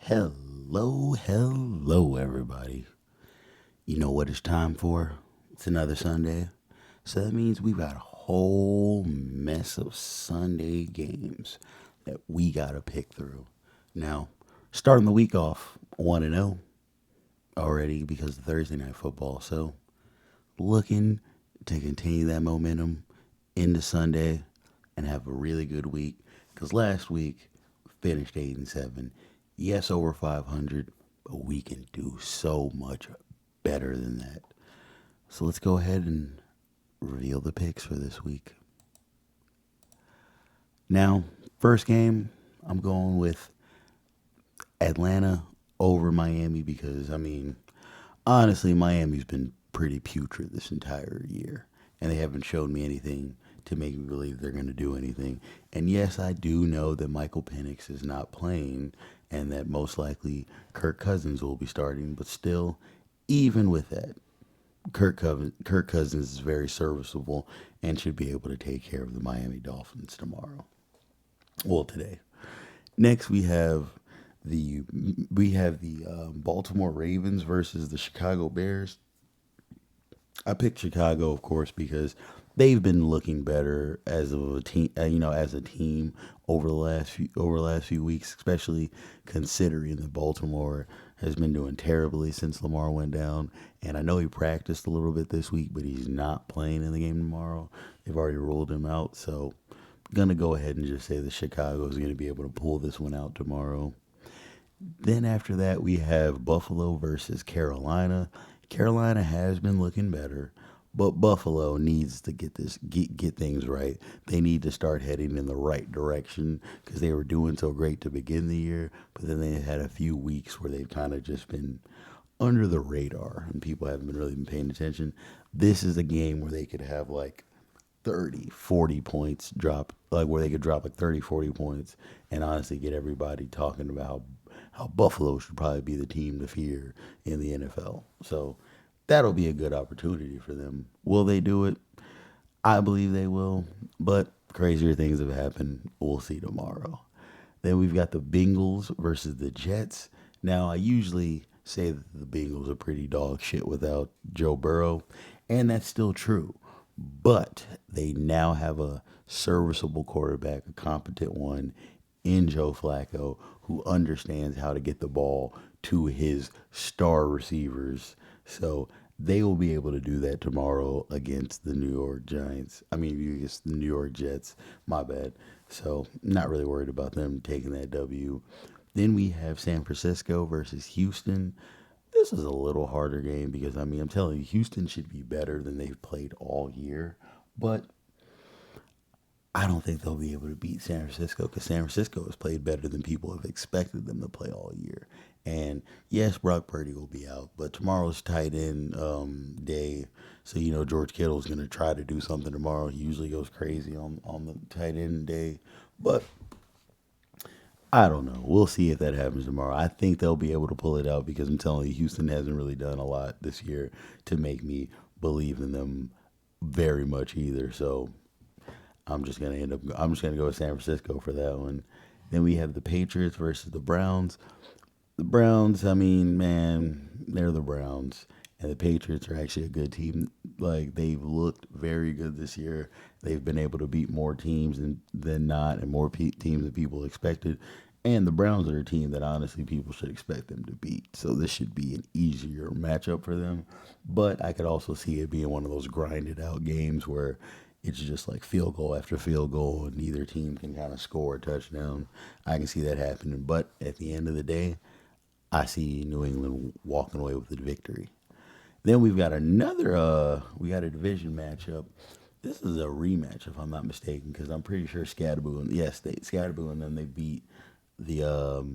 Hello, everybody. You know what it's time for? It's another Sunday. So that means we've got a whole mess of Sunday games that we got to pick through. Now, starting the week off 1 and 0 already because of Thursday night football. So, looking to continue that momentum into Sunday and have a really good week because last week finished 8-7. Yes, over 500, but we can do so much better than that. So let's go ahead and reveal the picks for this week. Now, first game, I'm going with Atlanta over Miami because, honestly, Miami's been pretty putrid this entire year, and they haven't shown me anything to make me believe they're going to do anything. And yes, I do know that Michael Penix is not playing, and that most likely Kirk Cousins will be starting, but still, even with that, Kirk Cousins is very serviceable and should be able to take care of the Miami Dolphins tomorrow. Well, today. Next, the we have the Baltimore Ravens versus the Chicago Bears. I picked Chicago, of course, because they've been looking better as of a team, as a team over the last few weeks, especially considering that Baltimore has been doing terribly since Lamar went down. And I know he practiced a little bit this week, but he's not playing in the game tomorrow. They've already ruled him out, so gonna go ahead and just say that Chicago is going to be able to pull this one out tomorrow. Then after that, we have Buffalo versus Carolina. Carolina has been looking better, but Buffalo needs to get things right. They need to start heading in the right direction because they were doing so great to begin the year, but then they had a few weeks where they've kind of just been under the radar and people haven't been really been paying attention. This is a game where they could have like 30, 40 points drop, like where they could drop like 30, 40 points and honestly get everybody talking about how Buffalo should probably be the team to fear in the NFL. So that'll be a good opportunity for them. Will they do it? I believe they will, but crazier things have happened. We'll see tomorrow. Then we've got the Bengals versus the Jets. Now, I usually say that the Bengals are pretty dog shit without Joe Burrow, and that's still true. But they now have a serviceable quarterback, a competent one in Joe Flacco, who understands how to get the ball to his star receivers. So they will be able to do that tomorrow against the New York Giants. I mean, against the New York Jets. My bad. So not really worried about them taking that W. Then we have San Francisco versus Houston. This is a little harder game because I'm telling you, Houston should be better than they've played all year, but I don't think they'll be able to beat San Francisco because San Francisco has played better than people have expected them to play all year. And yes, Brock Purdy will be out, but tomorrow's tight end day, so George Kittle's going to try to do something tomorrow. He usually goes crazy on the tight end day, but I don't know. We'll see if that happens tomorrow. I think they'll be able to pull it out because I'm telling you, Houston hasn't really done a lot this year to make me believe in them very much either. So I'm just gonna go with San Francisco for that one. Then we have the Patriots versus the Browns. The Browns, man, they're the Browns, and the Patriots are actually a good team. Like they've looked very good this year. They've been able to beat more teams than not, and more teams than people expected. And the Browns are a team that honestly people should expect them to beat. So this should be an easier matchup for them. But I could also see it being one of those grinded out games where it's just like field goal after field goal, and neither team can kind of score a touchdown. I can see that happening. But at the end of the day, I see New England walking away with the victory. Then we got a division matchup. This is a rematch, if I'm not mistaken, because I'm pretty sure Scatterboo and then they beat the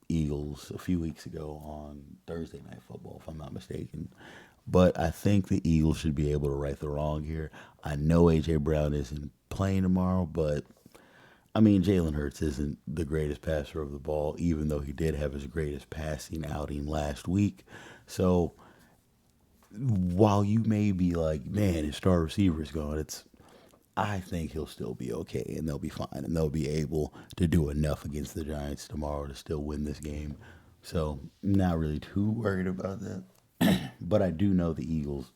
Eagles a few weeks ago on Thursday Night Football, if I'm not mistaken. But I think the Eagles should be able to right the wrong here. I know AJ Brown isn't playing tomorrow, but Jalen Hurts isn't the greatest passer of the ball, even though he did have his greatest passing outing last week. So while you may be like, man, his star receiver is gone, I think he'll still be okay and they'll be fine and they'll be able to do enough against the Giants tomorrow to still win this game. So not really too worried about that. But I do know the Eagles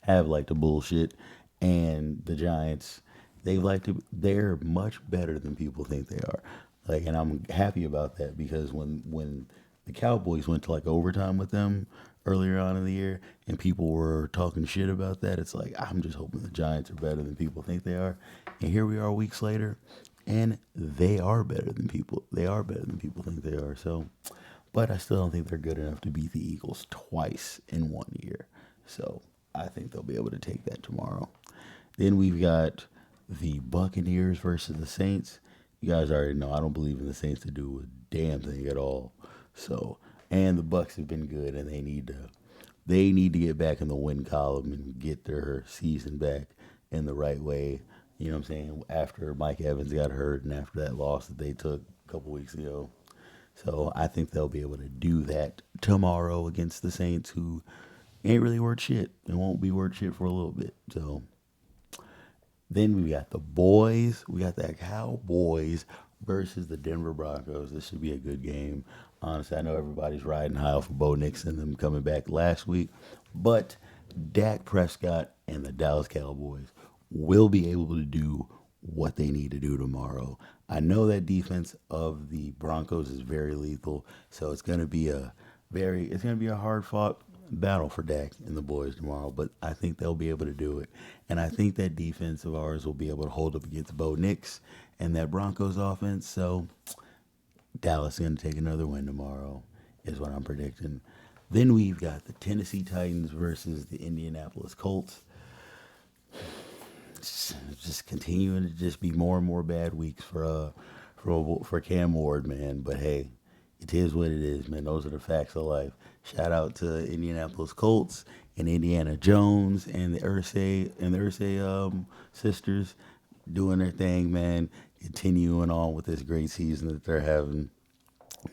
have like the bullshit, and the Giants, they're much better than people think they are. Like, and I'm happy about that because when the Cowboys went to like overtime with them earlier on in the year, and people were talking shit about that, it's like I'm just hoping the Giants are better than people think they are, and here we are weeks later, and they are better than people. They are better than people think they are. So, but I still don't think they're good enough to beat the Eagles twice in 1 year. So I think they'll be able to take that tomorrow. Then we've got the Buccaneers versus the Saints. You guys already know I don't believe in the Saints to do a damn thing at all. So, and the Bucks have been good, and they need to get back in the win column and get their season back in the right way. You know what I'm saying? After Mike Evans got hurt and after that loss that they took a couple weeks ago. So I think they'll be able to do that tomorrow against the Saints, who ain't really worth shit and won't be worth shit for a little bit. So then we got the boys. We got the Cowboys versus the Denver Broncos. This should be a good game. Honestly, I know everybody's riding high off of Bo Nix and them coming back last week, but Dak Prescott and the Dallas Cowboys will be able to do what they need to do tomorrow. I know that defense of the Broncos is very lethal, so it's gonna be a hard fought battle for Dak and the boys tomorrow, but I think they'll be able to do it. And I think that defense of ours will be able to hold up against Bo Nix and that Broncos offense. So Dallas is going to take another win tomorrow, is what I'm predicting. Then we've got the Tennessee Titans versus the Indianapolis Colts. Just continuing to just be more and more bad weeks for Cam Ward, man. But hey, it is what it is, man. Those are the facts of life. Shout out to Indianapolis Colts and Indiana Jones and the Ursay sisters doing their thing, man. Continuing on with this great season that they're having.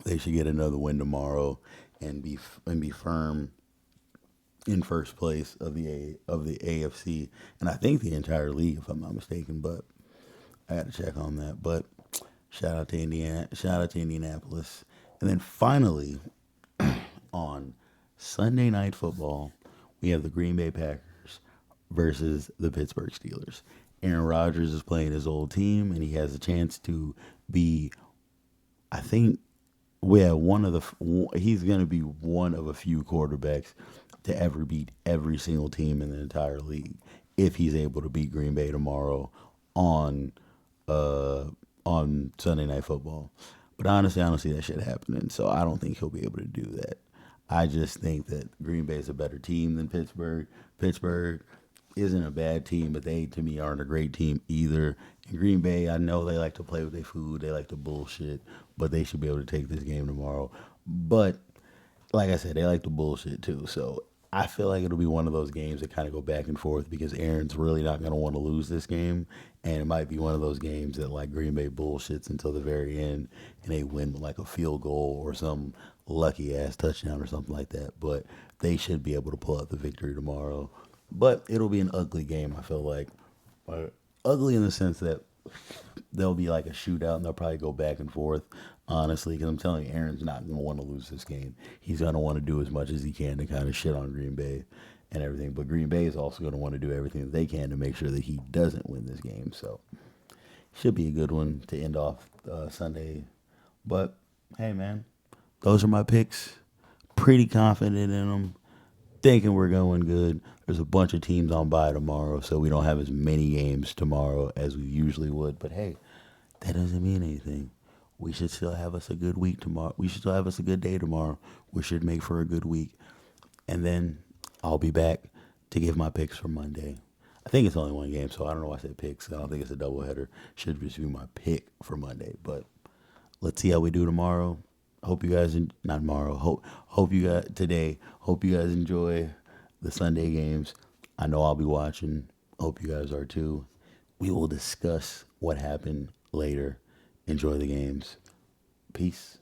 They should get another win tomorrow and be firm in first place of the AFC, and I think the entire league, if I'm not mistaken. But I got to check on that. But shout out to Indiana, shout out to Indianapolis, and then finally on Sunday Night Football, we have the Green Bay Packers versus the Pittsburgh Steelers. Aaron Rodgers is playing his old team, and he has a chance to be, I think, yeah, he's going to be one of a few quarterbacks to ever beat every single team in the entire league if he's able to beat Green Bay tomorrow on uh on Sunday Night Football. But honestly, I don't see that shit happening, so I don't think he'll be able to do that. I just think that Green Bay is a better team than Pittsburgh. Pittsburgh isn't a bad team, but they to me aren't a great team either. In Green Bay, I know they like to play with their food, they like to bullshit, but they should be able to take this game tomorrow. But like I said, they like to bullshit too. So I feel like it'll be one of those games that kind of go back and forth because Aaron's really not going to want to lose this game, and it might be one of those games that like Green Bay bullshits until the very end, and they win like a field goal or some lucky ass touchdown or something like that. But they should be able to pull out the victory tomorrow. But it'll be an ugly game. I feel like ugly in the sense that there'll be like a shootout and they'll probably go back and forth. Honestly, because I'm telling you, Aaron's not going to want to lose this game. He's going to want to do as much as he can to kind of shit on Green Bay and everything. But Green Bay is also going to want to do everything that they can to make sure that he doesn't win this game. So should be a good one to end off Sunday. But hey, man, those are my picks. Pretty confident in them. Thinking we're going good. There's a bunch of teams on bye tomorrow, so we don't have as many games tomorrow as we usually would. But hey, that doesn't mean anything. We should still have us a good week tomorrow. We should still have us a good day tomorrow. We should make for a good week. And then I'll be back to give my picks for Monday. I think it's only one game, so I don't know why I said picks. I don't think it's a doubleheader. Should just be my pick for Monday. But let's see how we do tomorrow. Hope you guys, not tomorrow. Hope you guys today. Hope you guys enjoy the Sunday games. I know I'll be watching. Hope you guys are too. We will discuss what happened later. Enjoy the games. Peace.